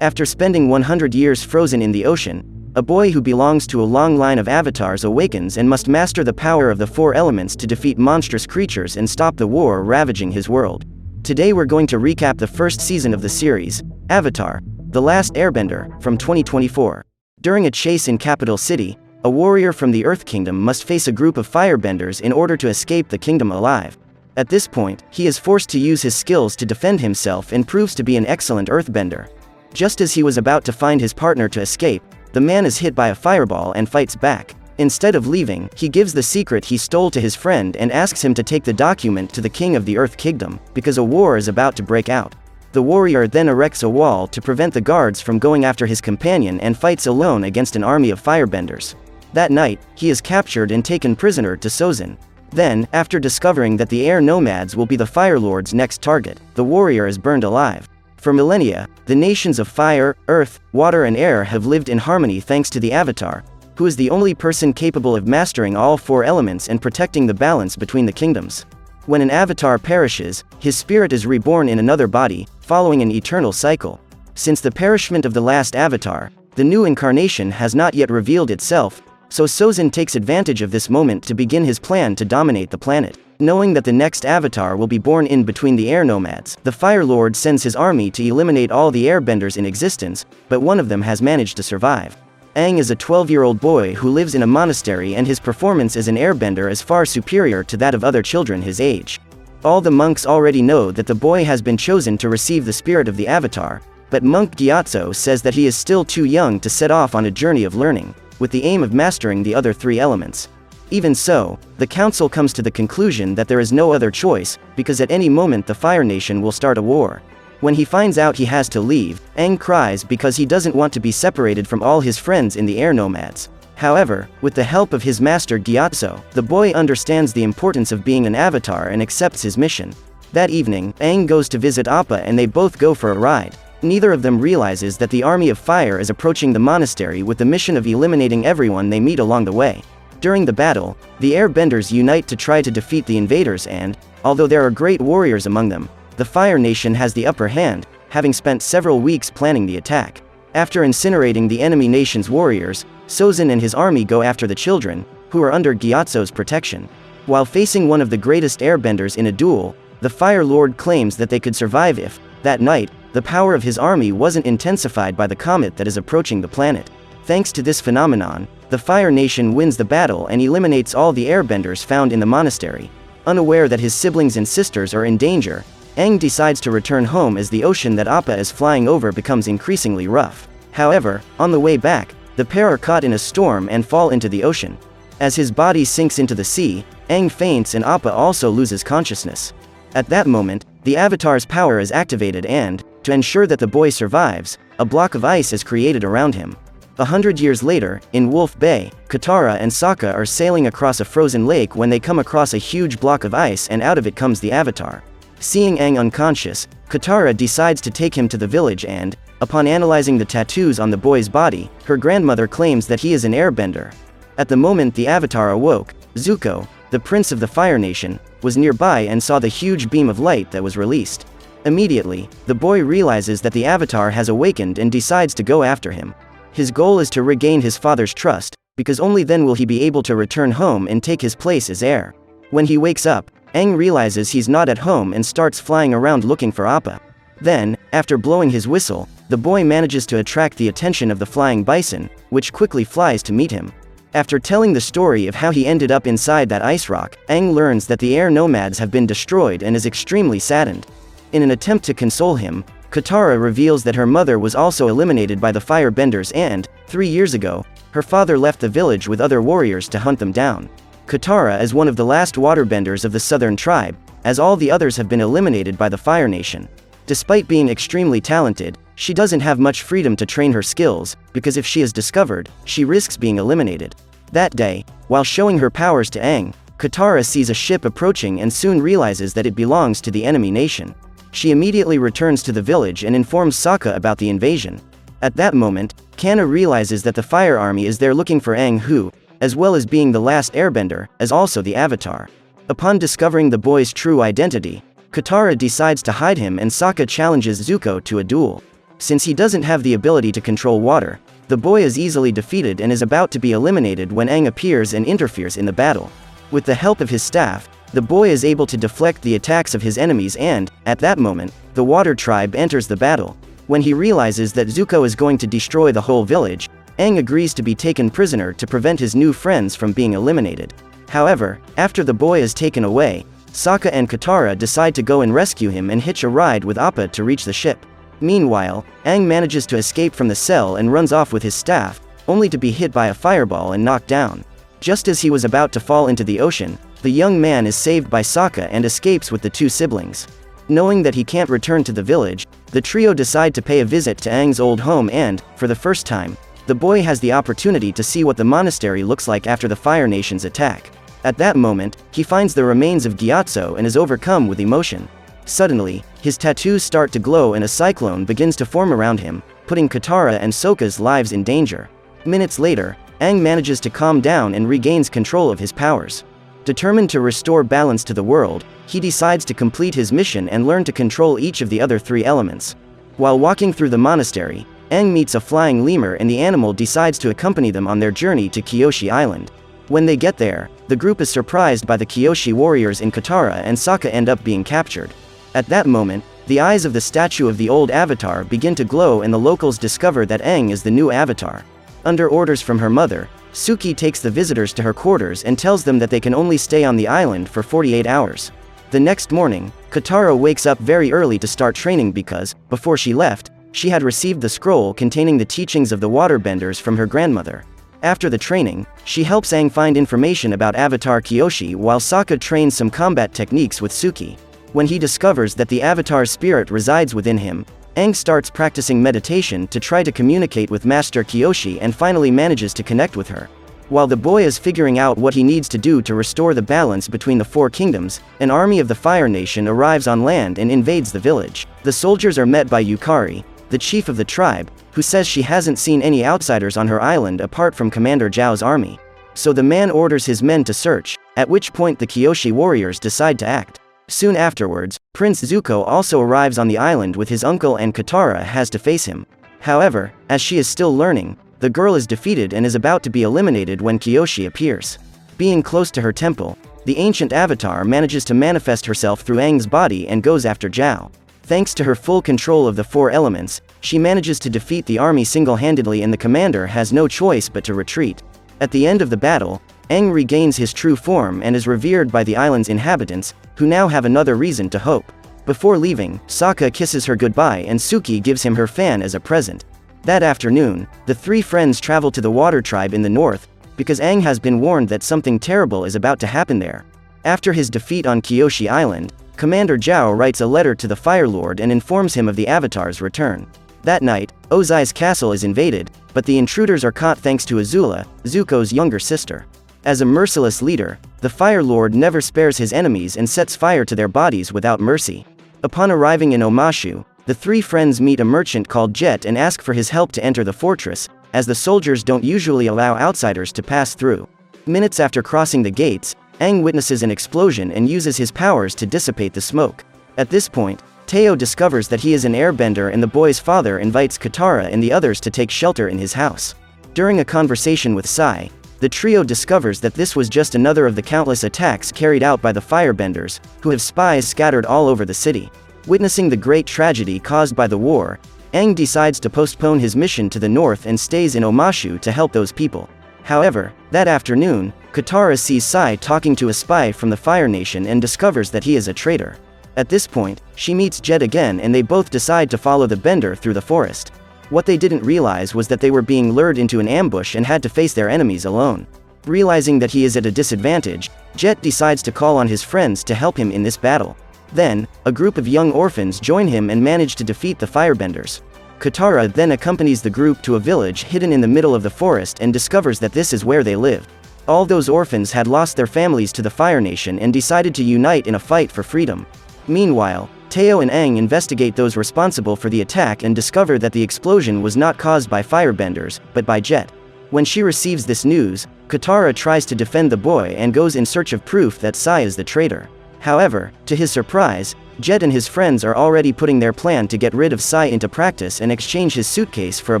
After spending 100 years frozen in the ocean, a boy who belongs to a long line of avatars awakens and must master the power of the four elements to defeat monstrous creatures and stop the war ravaging his world. Today we're going to recap the first season of the series, Avatar: The Last Airbender, from 2024. During a chase in Capital City, a warrior from the Earth Kingdom must face a group of firebenders in order to escape the kingdom alive. At this point, he is forced to use his skills to defend himself and proves to be an excellent earthbender. Just as he was about to find his partner to escape, the man is hit by a fireball and fights back. Instead of leaving, he gives the secret he stole to his friend and asks him to take the document to the king of the Earth Kingdom, because a war is about to break out. The warrior then erects a wall to prevent the guards from going after his companion and fights alone against an army of firebenders. That night, he is captured and taken prisoner to Sozin. Then, after discovering that the air nomads will be the Fire Lord's next target, the warrior is burned alive. For millennia, the nations of fire, earth, water and air have lived in harmony thanks to the Avatar, who is the only person capable of mastering all four elements and protecting the balance between the kingdoms. When an Avatar perishes, his spirit is reborn in another body, following an eternal cycle. Since the perishment of the last Avatar, the new incarnation has not yet revealed itself, so Sozin takes advantage of this moment to begin his plan to dominate the planet. Knowing that the next Avatar will be born in between the air nomads, the Fire Lord sends his army to eliminate all the airbenders in existence, but one of them has managed to survive. Aang is a 12-year-old boy who lives in a monastery, and his performance as an airbender is far superior to that of other children his age. All the monks already know that the boy has been chosen to receive the spirit of the Avatar, but Monk Gyatso says that he is still too young to set off on a journey of learning, with the aim of mastering the other three elements. Even so, the council comes to the conclusion that there is no other choice, because at any moment the Fire Nation will start a war. When he finds out he has to leave, Aang cries because he doesn't want to be separated from all his friends in the air nomads. However, with the help of his master Gyatso, the boy understands the importance of being an avatar and accepts his mission. That evening, Aang goes to visit Appa and they both go for a ride. Neither of them realizes that the army of fire is approaching the monastery with the mission of eliminating everyone they meet along the way. During the battle, the airbenders unite to try to defeat the invaders and, although there are great warriors among them, the Fire Nation has the upper hand, having spent several weeks planning the attack. After incinerating the enemy nation's warriors, Sozin and his army go after the children, who are under Gyatso's protection. While facing one of the greatest airbenders in a duel, the Fire Lord claims that they could survive if, that night, the power of his army wasn't intensified by the comet that is approaching the planet. Thanks to this phenomenon, the Fire Nation wins the battle and eliminates all the airbenders found in the monastery. Unaware that his siblings and sisters are in danger, Aang decides to return home as the ocean that Appa is flying over becomes increasingly rough. However, on the way back, the pair are caught in a storm and fall into the ocean. As his body sinks into the sea, Aang faints and Appa also loses consciousness. At that moment, the Avatar's power is activated and, to ensure that the boy survives, a block of ice is created around him. 100 years later, in Wolf Bay, Katara and Sokka are sailing across a frozen lake when they come across a huge block of ice and out of it comes the Avatar. Seeing Aang unconscious, Katara decides to take him to the village and, upon analyzing the tattoos on the boy's body, her grandmother claims that he is an airbender. At the moment the Avatar awoke, Zuko, the prince of the Fire Nation, was nearby and saw the huge beam of light that was released. Immediately, the boy realizes that the Avatar has awakened and decides to go after him. His goal is to regain his father's trust, because only then will he be able to return home and take his place as heir. When he wakes up, Aang realizes he's not at home and starts flying around looking for Appa. Then, after blowing his whistle, the boy manages to attract the attention of the flying bison, which quickly flies to meet him. After telling the story of how he ended up inside that ice rock, Aang learns that the air nomads have been destroyed and is extremely saddened. In an attempt to console him, Katara reveals that her mother was also eliminated by the firebenders and, 3 years ago, her father left the village with other warriors to hunt them down. Katara is one of the last waterbenders of the southern tribe, as all the others have been eliminated by the Fire Nation. Despite being extremely talented, she doesn't have much freedom to train her skills, because if she is discovered, she risks being eliminated. That day, while showing her powers to Aang, Katara sees a ship approaching and soon realizes that it belongs to the enemy nation. She immediately returns to the village and informs Sokka about the invasion. At that moment, Kanna realizes that the Fire Army is there looking for Aang, who, as well as being the last airbender, is also the Avatar. Upon discovering the boy's true identity, Katara decides to hide him and Sokka challenges Zuko to a duel. Since he doesn't have the ability to control water, the boy is easily defeated and is about to be eliminated when Aang appears and interferes in the battle. With the help of his staff, the boy is able to deflect the attacks of his enemies and, at that moment, the Water Tribe enters the battle. When he realizes that Zuko is going to destroy the whole village, Aang agrees to be taken prisoner to prevent his new friends from being eliminated. However, after the boy is taken away, Sokka and Katara decide to go and rescue him and hitch a ride with Appa to reach the ship. Meanwhile, Aang manages to escape from the cell and runs off with his staff, only to be hit by a fireball and knocked down. Just as he was about to fall into the ocean, the young man is saved by Sokka and escapes with the two siblings. Knowing that he can't return to the village, the trio decide to pay a visit to Aang's old home and, for the first time, the boy has the opportunity to see what the monastery looks like after the Fire Nation's attack. At that moment, he finds the remains of Gyatso and is overcome with emotion. Suddenly, his tattoos start to glow and a cyclone begins to form around him, putting Katara and Sokka's lives in danger. Minutes later, Aang manages to calm down and regains control of his powers. Determined to restore balance to the world, he decides to complete his mission and learn to control each of the other three elements. While walking through the monastery, Aang meets a flying lemur and the animal decides to accompany them on their journey to Kyoshi Island. When they get there, the group is surprised by the Kyoshi warriors and Katara and Sokka end up being captured. At that moment, the eyes of the statue of the old Avatar begin to glow and the locals discover that Aang is the new Avatar. Under orders from her mother, Suki takes the visitors to her quarters and tells them that they can only stay on the island for 48 hours. The next morning, Katara wakes up very early to start training because, before she left, she had received the scroll containing the teachings of the waterbenders from her grandmother. After the training, she helps Aang find information about Avatar Kyoshi while Sokka trains some combat techniques with Suki. When he discovers that the Avatar's spirit resides within him, Aang starts practicing meditation to try to communicate with Master Kyoshi and finally manages to connect with her. While the boy is figuring out what he needs to do to restore the balance between the four kingdoms, an army of the Fire Nation arrives on land and invades the village. The soldiers are met by Yukari, the chief of the tribe, who says she hasn't seen any outsiders on her island apart from Commander Zhao's army. So the man orders his men to search, at which point the Kyoshi warriors decide to act. Soon afterwards, Prince Zuko also arrives on the island with his uncle and Katara has to face him. However, as she is still learning, the girl is defeated and is about to be eliminated when Kyoshi appears. Being close to her temple, the ancient Avatar manages to manifest herself through Aang's body and goes after Zhao. Thanks to her full control of the four elements, she manages to defeat the army single-handedly and the commander has no choice but to retreat. At the end of the battle, Aang regains his true form and is revered by the island's inhabitants, who now have another reason to hope. Before leaving, Sokka kisses her goodbye and Suki gives him her fan as a present. That afternoon, the three friends travel to the Water Tribe in the north, because Aang has been warned that something terrible is about to happen there. After his defeat on Kyoshi Island, Commander Zhao writes a letter to the Fire Lord and informs him of the Avatar's return. That night, Ozai's castle is invaded, but the intruders are caught thanks to Azula, Zuko's younger sister. As a merciless leader, the Fire Lord never spares his enemies and sets fire to their bodies without mercy. Upon arriving in Omashu, the three friends meet a merchant called Jet and ask for his help to enter the fortress, as the soldiers don't usually allow outsiders to pass through. Minutes after crossing the gates, Aang witnesses an explosion and uses his powers to dissipate the smoke. At this point, Teo discovers that he is an airbender and the boy's father invites Katara and the others to take shelter in his house. During a conversation with Sai, the trio discovers that this was just another of the countless attacks carried out by the firebenders, who have spies scattered all over the city. Witnessing the great tragedy caused by the war, Aang decides to postpone his mission to the north and stays in Omashu to help those people. However, that afternoon, Katara sees Sai talking to a spy from the Fire Nation and discovers that he is a traitor. At this point, she meets Jet again and they both decide to follow the bender through the forest. What they didn't realize was that they were being lured into an ambush and had to face their enemies alone. Realizing that he is at a disadvantage, Jet decides to call on his friends to help him in this battle. Then, a group of young orphans join him and manage to defeat the firebenders. Katara then accompanies the group to a village hidden in the middle of the forest and discovers that this is where they lived. All those orphans had lost their families to the Fire Nation and decided to unite in a fight for freedom. Meanwhile, Teo and Aang investigate those responsible for the attack and discover that the explosion was not caused by firebenders, but by Jet. When she receives this news, Katara tries to defend the boy and goes in search of proof that Sai is the traitor. However, to his surprise, Jet and his friends are already putting their plan to get rid of Sai into practice and exchange his suitcase for a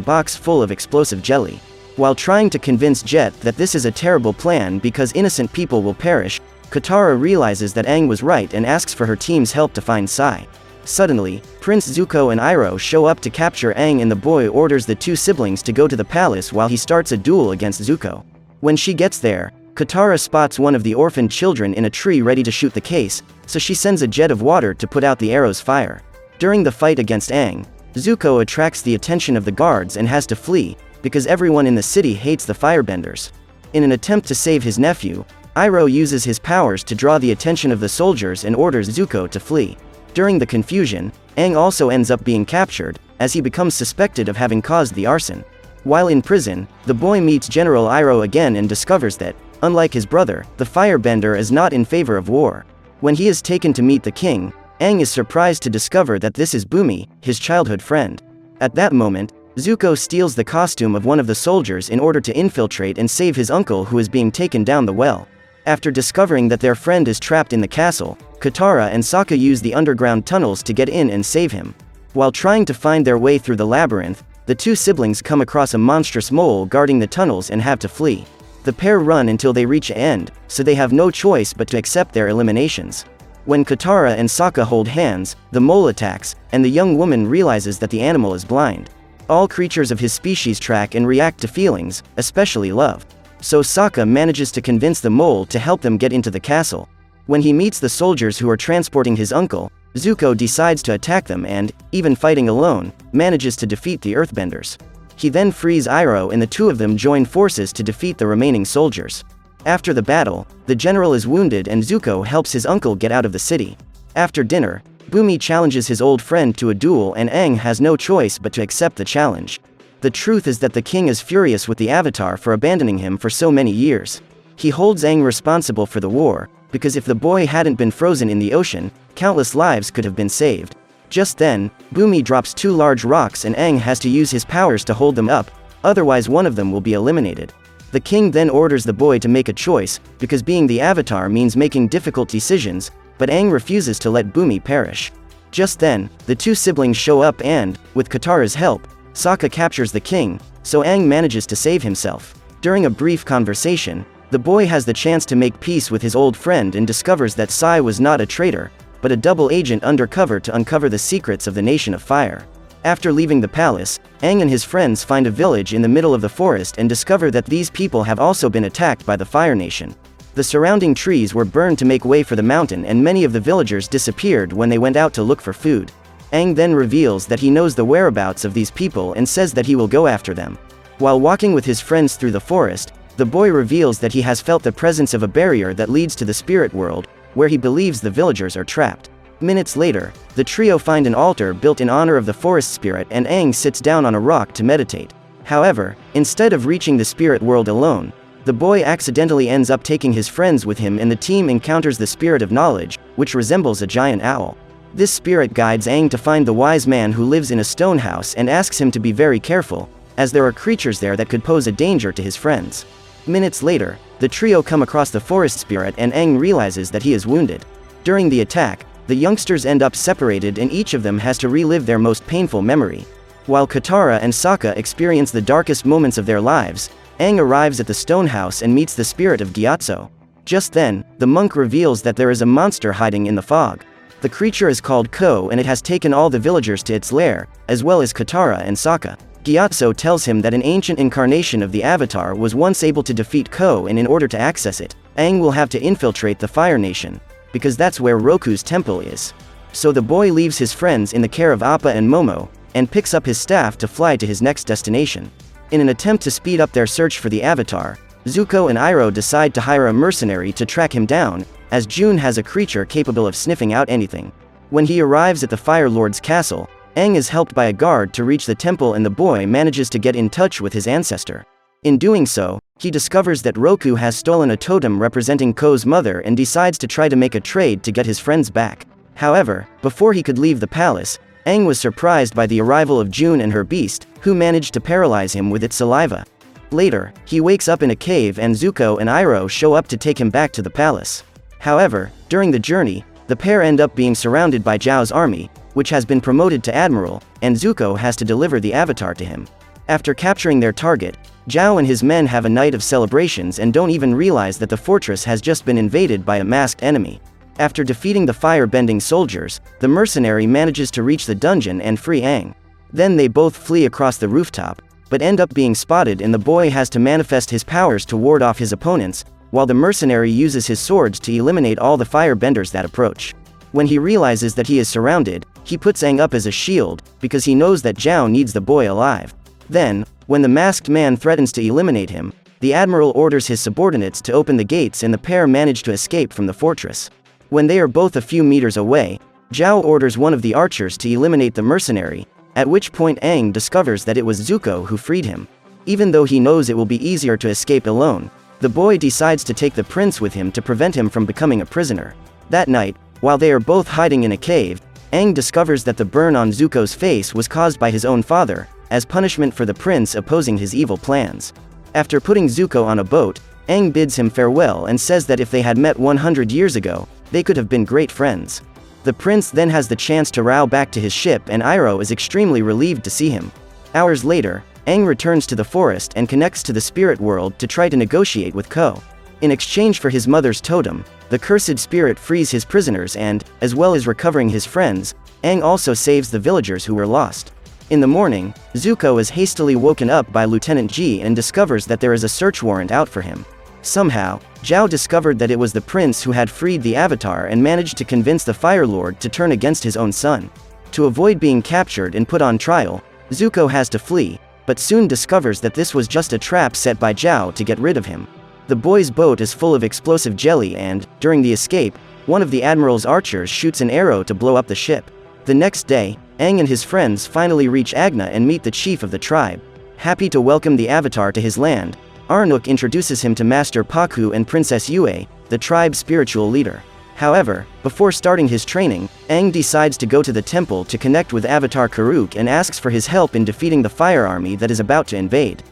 box full of explosive jelly. While trying to convince Jet that this is a terrible plan because innocent people will perish, Katara realizes that Aang was right and asks for her team's help to find Sai. Suddenly, Prince Zuko and Iroh show up to capture Aang, and the boy orders the two siblings to go to the palace while he starts a duel against Zuko. When she gets there, Katara spots one of the orphaned children in a tree ready to shoot the case, so she sends a jet of water to put out the arrow's fire. During the fight against Aang, Zuko attracts the attention of the guards and has to flee, because everyone in the city hates the firebenders. In an attempt to save his nephew, Iroh uses his powers to draw the attention of the soldiers and orders Zuko to flee. During the confusion, Aang also ends up being captured, as he becomes suspected of having caused the arson. While in prison, the boy meets General Iroh again and discovers that, unlike his brother, the firebender is not in favor of war. When he is taken to meet the king, Aang is surprised to discover that this is Bumi, his childhood friend. At that moment, Zuko steals the costume of one of the soldiers in order to infiltrate and save his uncle, who is being taken down the well. After discovering that their friend is trapped in the castle, Katara and Sokka use the underground tunnels to get in and save him. While trying to find their way through the labyrinth, the two siblings come across a monstrous mole guarding the tunnels and have to flee. The pair run until they reach an end, so they have no choice but to accept their eliminations. When Katara and Sokka hold hands, the mole attacks, and the young woman realizes that the animal is blind. All creatures of his species track and react to feelings, especially love. So Sokka manages to convince the mole to help them get into the castle. When he meets the soldiers who are transporting his uncle, Zuko decides to attack them and, even fighting alone, manages to defeat the earthbenders. He then frees Iroh, and the two of them join forces to defeat the remaining soldiers. After the battle, the general is wounded and Zuko helps his uncle get out of the city. After dinner, Bumi challenges his old friend to a duel, and Aang has no choice but to accept the challenge. The truth is that the king is furious with the Avatar for abandoning him for so many years. He holds Aang responsible for the war, because if the boy hadn't been frozen in the ocean, countless lives could have been saved. Just then, Bumi drops two large rocks and Aang has to use his powers to hold them up, otherwise one of them will be eliminated. The king then orders the boy to make a choice, because being the Avatar means making difficult decisions, but Aang refuses to let Bumi perish. Just then, the two siblings show up and, with Katara's help, Sokka captures the king, so Aang manages to save himself. During a brief conversation, the boy has the chance to make peace with his old friend and discovers that Sai was not a traitor, but a double agent undercover to uncover the secrets of the Nation of Fire. After leaving the palace, Aang and his friends find a village in the middle of the forest and discover that these people have also been attacked by the Fire Nation. The surrounding trees were burned to make way for the mountain, and many of the villagers disappeared when they went out to look for food. Aang then reveals that he knows the whereabouts of these people and says that he will go after them. While walking with his friends through the forest, the boy reveals that he has felt the presence of a barrier that leads to the spirit world, where he believes the villagers are trapped. Minutes later, the trio find an altar built in honor of the forest spirit, and Aang sits down on a rock to meditate. However, instead of reaching the spirit world alone, the boy accidentally ends up taking his friends with him, and the team encounters the spirit of knowledge, which resembles a giant owl. This spirit guides Aang to find the wise man who lives in a stone house and asks him to be very careful, as there are creatures there that could pose a danger to his friends. Minutes later, the trio come across the forest spirit and Aang realizes that he is wounded. During the attack, the youngsters end up separated and each of them has to relive their most painful memory. While Katara and Sokka experience the darkest moments of their lives, Aang arrives at the stone house and meets the spirit of Gyatso. Just then, the monk reveals that there is a monster hiding in the fog. The creature is called Ko, and it has taken all the villagers to its lair, as well as Katara and Sokka. Gyatso tells him that an ancient incarnation of the Avatar was once able to defeat Ko, and in order to access it, Aang will have to infiltrate the Fire Nation, because that's where Roku's temple is. So the boy leaves his friends in the care of Appa and Momo, and picks up his staff to fly to his next destination. In an attempt to speed up their search for the Avatar, Zuko and Iroh decide to hire a mercenary to track him down, as June has a creature capable of sniffing out anything. When he arrives at the Fire Lord's castle, Aang is helped by a guard to reach the temple, and the boy manages to get in touch with his ancestor. In doing so, he discovers that Roku has stolen a totem representing Ko's mother and decides to try to make a trade to get his friends back. However, before he could leave the palace, Aang was surprised by the arrival of June and her beast, who managed to paralyze him with its saliva. Later, he wakes up in a cave and Zuko and Iroh show up to take him back to the palace. However, during the journey, The pair end up being surrounded by Zhao's army, which has been promoted to admiral, and Zuko has to deliver the avatar to him. After capturing their target, Zhao and his men have a night of celebrations and don't even realize that the fortress has just been invaded by a masked enemy. After defeating the fire-bending soldiers, the mercenary manages to reach the dungeon and free Aang. Then they both flee across the rooftop, but end up being spotted, and the boy has to manifest his powers to ward off his opponents, while the mercenary uses his swords to eliminate all the firebenders that approach. When he realizes that he is surrounded, he puts Aang up as a shield, because he knows that Zhao needs the boy alive. Then, when the masked man threatens to eliminate him, the admiral orders his subordinates to open the gates, and the pair manage to escape from the fortress. When they are both a few meters away, Zhao orders one of the archers to eliminate the mercenary, at which point Aang discovers that it was Zuko who freed him. Even though he knows it will be easier to escape alone, the boy decides to take the prince with him to prevent him from becoming a prisoner. That night, while they are both hiding in a cave, Aang discovers that the burn on Zuko's face was caused by his own father, as punishment for the prince opposing his evil plans. After putting Zuko on a boat, Aang bids him farewell and says that if they had met 100 years ago, they could have been great friends. The prince then has the chance to row back to his ship, and Iroh is extremely relieved to see him. Hours later, Aang returns to the forest and connects to the spirit world to try to negotiate with Ko. In exchange for his mother's totem, the cursed spirit frees his prisoners and, as well as recovering his friends, Aang also saves the villagers who were lost. In the morning, Zuko is hastily woken up by Lieutenant Ji and discovers that there is a search warrant out for him. Somehow, Zhao discovered that it was the prince who had freed the avatar and managed to convince the Fire Lord to turn against his own son. To avoid being captured and put on trial, Zuko has to flee, but soon discovers that this was just a trap set by Zhao to get rid of him. The boy's boat is full of explosive jelly, and, during the escape, one of the admiral's archers shoots an arrow to blow up the ship. The next day, Aang and his friends finally reach Agna and meet the chief of the tribe. Happy to welcome the avatar to his land, Arnuk introduces him to Master Pakku and Princess Yue, the tribe's spiritual leader. However, before starting his training, Aang decides to go to the temple to connect with Avatar Karuk and asks for his help in defeating the fire army that is about to invade.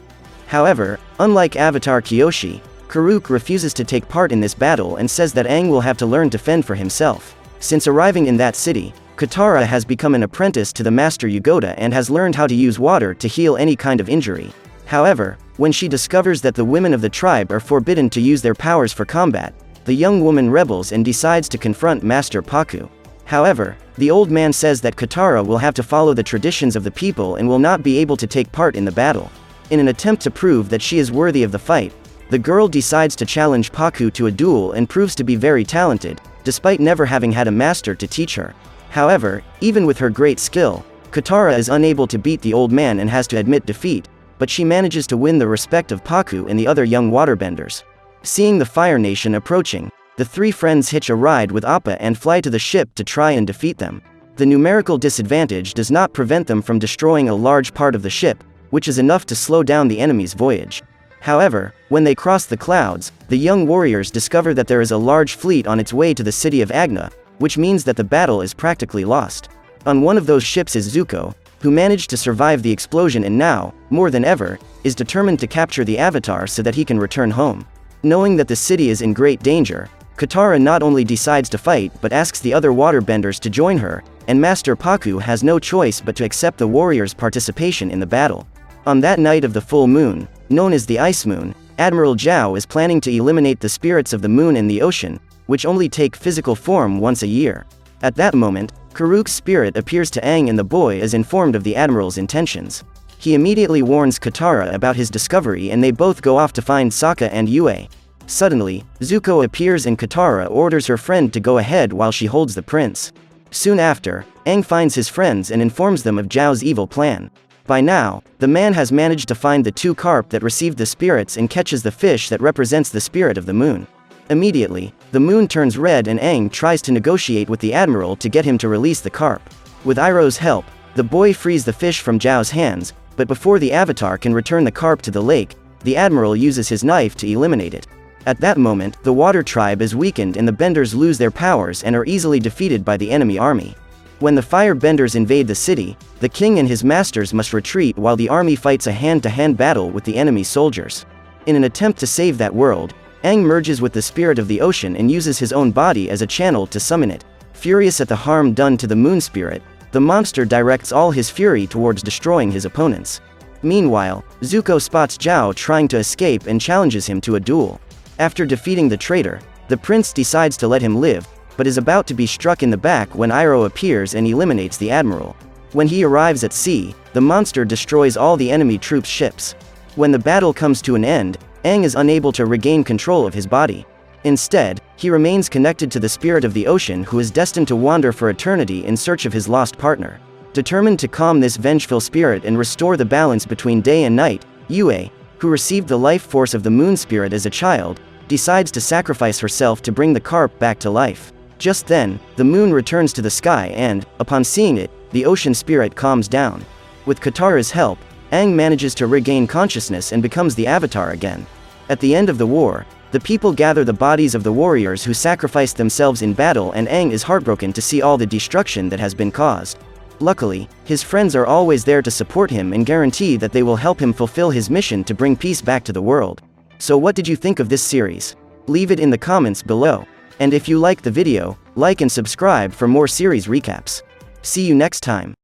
However, unlike Avatar Kyoshi, Karuk refuses to take part in this battle and says that Aang will have to learn to fend for himself. Since arriving in that city, Katara has become an apprentice to the Master Yugoda and has learned how to use water to heal any kind of injury. However, when she discovers that the women of the tribe are forbidden to use their powers for combat, the young woman rebels and decides to confront Master Pakku. However, the old man says that Katara will have to follow the traditions of the people and will not be able to take part in the battle. In an attempt to prove that she is worthy of the fight, the girl decides to challenge Pakku to a duel and proves to be very talented, despite never having had a master to teach her. However, even with her great skill, Katara is unable to beat the old man and has to admit defeat, but she manages to win the respect of Pakku and the other young waterbenders. Seeing the Fire Nation approaching, the three friends hitch a ride with Appa and fly to the ship to try and defeat them. The numerical disadvantage does not prevent them from destroying a large part of the ship, which is enough to slow down the enemy's voyage. However, when they cross the clouds, the young warriors discover that there is a large fleet on its way to the city of Agna, which means that the battle is practically lost. On one of those ships is Zuko, who managed to survive the explosion and now, more than ever, is determined to capture the Avatar so that he can return home. Knowing that the city is in great danger, Katara not only decides to fight but asks the other waterbenders to join her, and Master Pakku has no choice but to accept the warriors' participation in the battle. On that night of the full moon, known as the Ice Moon, Admiral Zhao is planning to eliminate the spirits of the moon and the ocean, which only take physical form once a year. At that moment, Karuk's spirit appears to Aang and the boy is informed of the Admiral's intentions. He immediately warns Katara about his discovery and they both go off to find Sokka and Yue. Suddenly, Zuko appears and Katara orders her friend to go ahead while she holds the prince. Soon after, Aang finds his friends and informs them of Zhao's evil plan. By now, the man has managed to find the two carp that received the spirits and catches the fish that represents the spirit of the moon. Immediately, the moon turns red and Aang tries to negotiate with the Admiral to get him to release the carp. With Iroh's help, the boy frees the fish from Zhao's hands, but before the Avatar can return the carp to the lake, the Admiral uses his knife to eliminate it. At that moment, the Water Tribe is weakened and the Benders lose their powers and are easily defeated by the enemy army. When the Fire Benders invade the city, the king and his masters must retreat while the army fights a hand-to-hand battle with the enemy soldiers. In an attempt to save that world, Aang merges with the spirit of the ocean and uses his own body as a channel to summon it. Furious at the harm done to the moon spirit, the monster directs all his fury towards destroying his opponents. Meanwhile, Zuko spots Zhao trying to escape and challenges him to a duel. After defeating the traitor, the prince decides to let him live, but is about to be struck in the back when Iroh appears and eliminates the admiral. When he arrives at sea, the monster destroys all the enemy troops' ships. When the battle comes to an end, Aang is unable to regain control of his body. Instead, he remains connected to the spirit of the ocean who is destined to wander for eternity in search of his lost partner. Determined to calm this vengeful spirit and restore the balance between day and night, Yue, who received the life force of the moon spirit as a child, decides to sacrifice herself to bring the carp back to life. Just then, the moon returns to the sky and, upon seeing it, the ocean spirit calms down. With Katara's help, Aang manages to regain consciousness and becomes the Avatar again. At the end of the war, the people gather the bodies of the warriors who sacrificed themselves in battle, and Aang is heartbroken to see all the destruction that has been caused. Luckily, his friends are always there to support him and guarantee that they will help him fulfill his mission to bring peace back to the world. So what did you think of this series? Leave it in the comments below. And if you liked the video, like and subscribe for more series recaps. See you next time.